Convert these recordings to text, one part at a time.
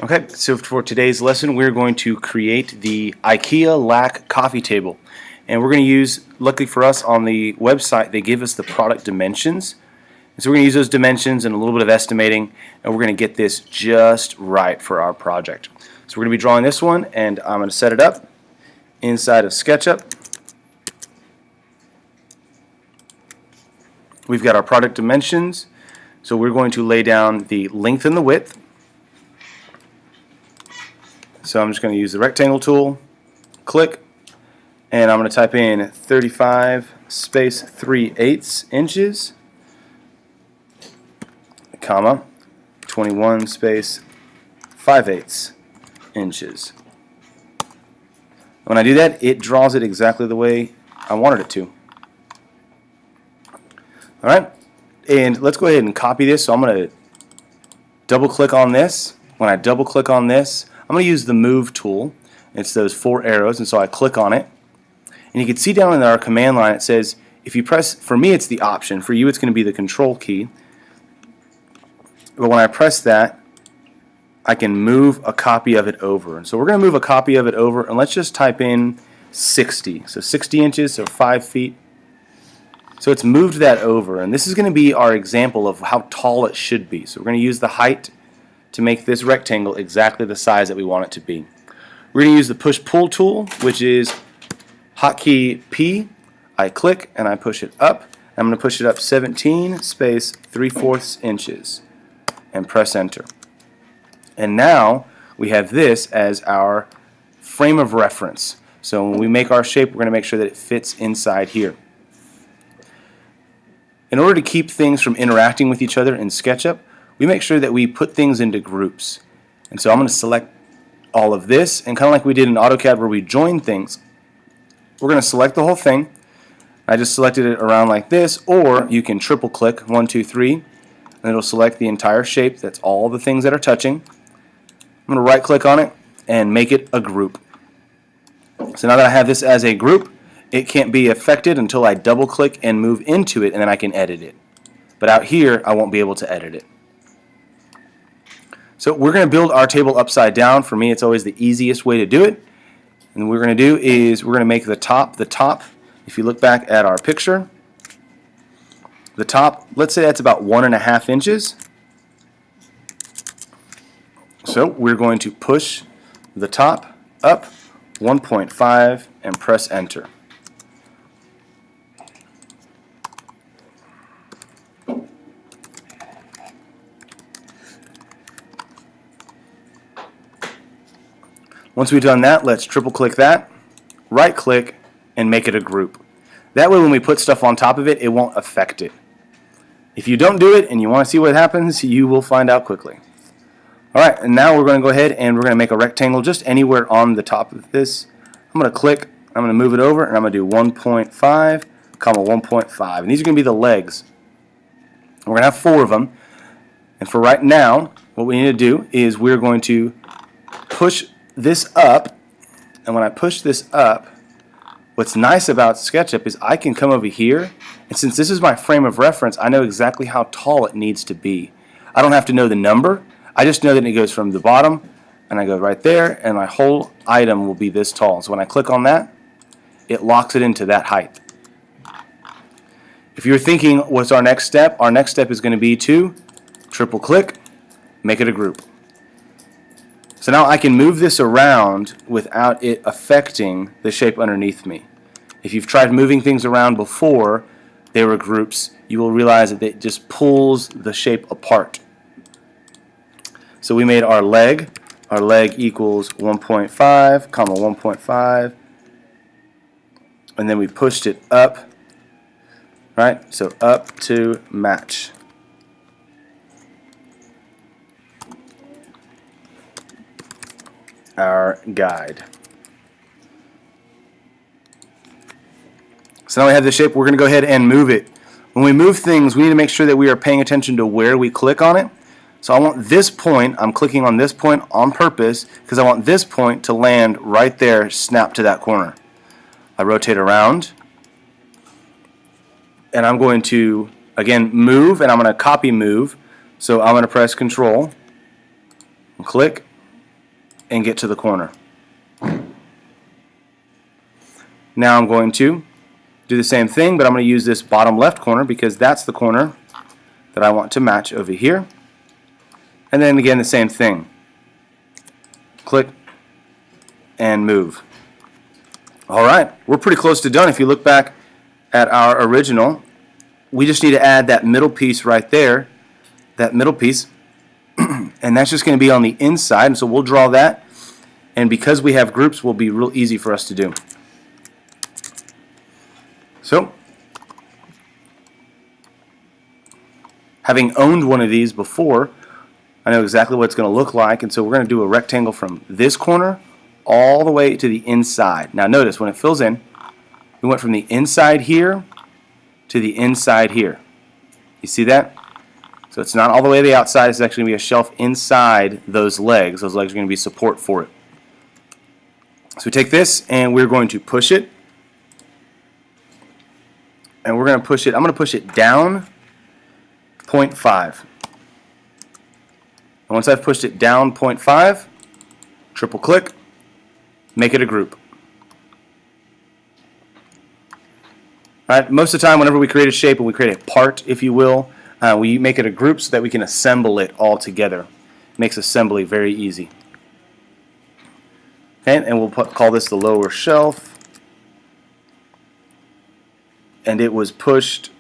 Okay, so for today's lesson, we're going to create the Ikea LAC coffee table. And we're going to use, luckily for us, on the website, they give us the product dimensions. And so we're going to use those dimensions and a little bit of estimating, and we're going to get this just right for our project. So we're going to be drawing this one, and I'm going to set it up inside of SketchUp. We've got our product dimensions, so we're going to lay down the length and the width. So I'm just going to use the rectangle tool, click, and I'm going to type in 35 space 3/8 inches, comma, 21 space 5/8 inches. When I do that, it draws it exactly the way I wanted it to. Alright, and let's go ahead and copy this. So I'm going to double click on this. When I double click on this, I'm going to use the move tool. It's those 4 arrows, and so I click on it. And you can see down in our command line it says, if you press, for me it's the option, for you it's going to be the control key. But when I press that, I can move a copy of it over. And so we're going to move a copy of it over, and let's just type in 60. So 60 inches, so 5 feet. So it's moved that over, and this is going to be our example of how tall it should be. So we're going to use the height to make this rectangle exactly the size that we want it to be. We're going to use the push-pull tool, which is hotkey P. I click and I push it up. I'm going to push it up 17 space 3/4 inches and press enter. And now we have this as our frame of reference. So when we make our shape, we're going to make sure that it fits inside here. In order to keep things from interacting with each other in SketchUp, we make sure that we put things into groups. And so I'm going to select all of this, and kind of like we did in AutoCAD where we join things, we're going to select the whole thing. I just selected it around like this, or you can triple click 1, 2, 3, and it'll select the entire shape. That's all the things that are touching. I'm going to right click on it and make it a group. So now that I have this as a group, it can't be affected until I double click and move into it, and then I can edit it. But out here I won't be able to edit it. So we're going to build our table upside down. For me, it's always the easiest way to do it. And what we're going to do is we're going to make the top. If you look back at our picture, the top, let's say that's about 1.5 inches. So we're going to push the top up 1.5 and press enter. Once we've done that, let's triple click that, right click, and make it a group. That way when we put stuff on top of it, it won't affect it. If you don't do it and you want to see what happens, you will find out quickly. Alright, and now we're going to go ahead and we're going to make a rectangle just anywhere on the top of this. I'm going to click, I'm going to move it over, and I'm going to do 1.5, comma 1.5. And these are going to be the legs. We're going to have 4 of them. And for right now, what we need to do is we're going to push this up, and when I push this up, what's nice about SketchUp is I can come over here, and since this is my frame of reference, I know exactly how tall it needs to be. I don't have to know the number. I just know that it goes from the bottom, and I go right there, and my whole item will be this tall. So when I click on that, it locks it into that height. If you're thinking, what's our next step? Our next step is going to be to triple click, make it a group. So now I can move this around without it affecting the shape underneath me. If you've tried moving things around before they were groups, you will realize that it just pulls the shape apart. So we made our leg. Our leg equals 1.5, comma 1.5, and then we pushed it up, right? So up to match. Our guide. So now we have the shape. We're going to go ahead and move it. When we move things, we need to make sure that we are paying attention to where we click on it. So I want this point, I'm clicking on this point on purpose because I want this point to land right there, snap to that corner. I rotate around, and I'm going to, again, move, and I'm going to copy move. So I'm going to press Control, and click, and get to the corner. Now I'm going to do the same thing, but I'm going to use this bottom left corner because that's the corner that I want to match over here. And then again the same thing. Click and move. Alright, we're pretty close to done. If you look back at our original, we just need to add that middle piece right there, that middle piece, and that's just going to be on the inside, and so we'll draw that, and because we have groups, will be real easy for us to do. So, having owned one of these before, I know exactly what it's going to look like, and so we're going to do a rectangle from this corner all the way to the inside. Now notice, when it fills in, we went from the inside here to the inside here. You see that? So it's not all the way to the outside, it's actually going to be a shelf inside those legs. Those legs are going to be support for it. So we take this and we're going to push it. And we're going to push it, I'm going to push it down 0.5. And once I've pushed it down 0.5, triple click, make it a group. Alright, most of the time whenever we create a shape and we create a part, if you will, we make it a group so that we can assemble it all together. It makes assembly very easy. Okay, and we'll call this the lower shelf. And it was pushed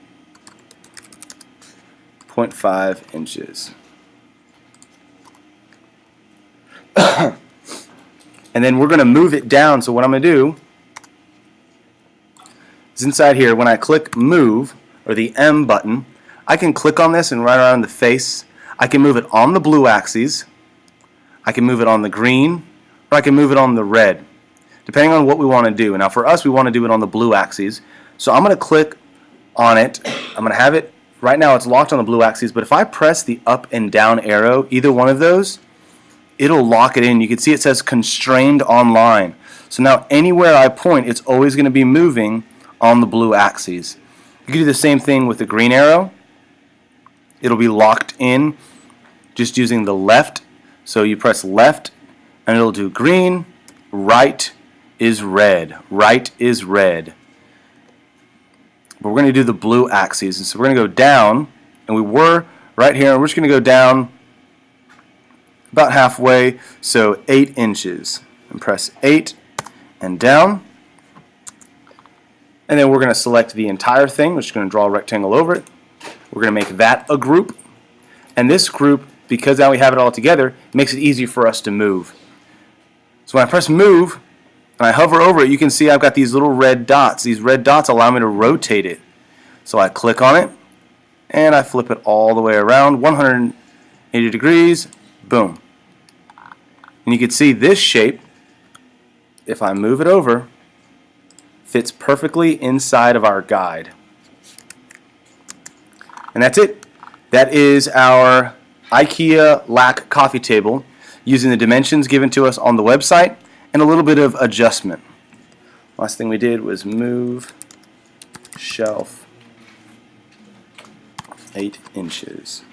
0.5 inches. And then we're going to move it down, so what I'm going to do is inside here, when I click move, or the M button, I can click on this and right around the face. I can move it on the blue axis, I can move it on the green, or I can move it on the red, depending on what we want to do. Now for us, we want to do it on the blue axis. So I'm going to click on it. I'm going to have it, right now it's locked on the blue axis, but if I press the up and down arrow, either one of those, it'll lock it in. You can see it says constrained on line. So now anywhere I point, it's always going to be moving on the blue axis. You can do the same thing with the green arrow. It'll be locked in just using the left. So you press left and it'll do green, right is red, right is red. But we're going to do the blue axis. And so we're going to go down, and we were right here, and we're just going to go down about halfway, so 8 inches. And press 8 and down. And then we're going to select the entire thing. We're just going to draw a rectangle over it. We're going to make that a group. And this group, because now we have it all together, makes it easy for us to move. So when I press move, and I hover over it, you can see I've got these little red dots. These red dots allow me to rotate it. So I click on it, and I flip it all the way around, 180 degrees, boom. And you can see this shape, if I move it over, fits perfectly inside of our guide. And that's it. That is our Ikea lac coffee table using the dimensions given to us on the website and a little bit of adjustment. Last thing we did was move shelf 8 inches.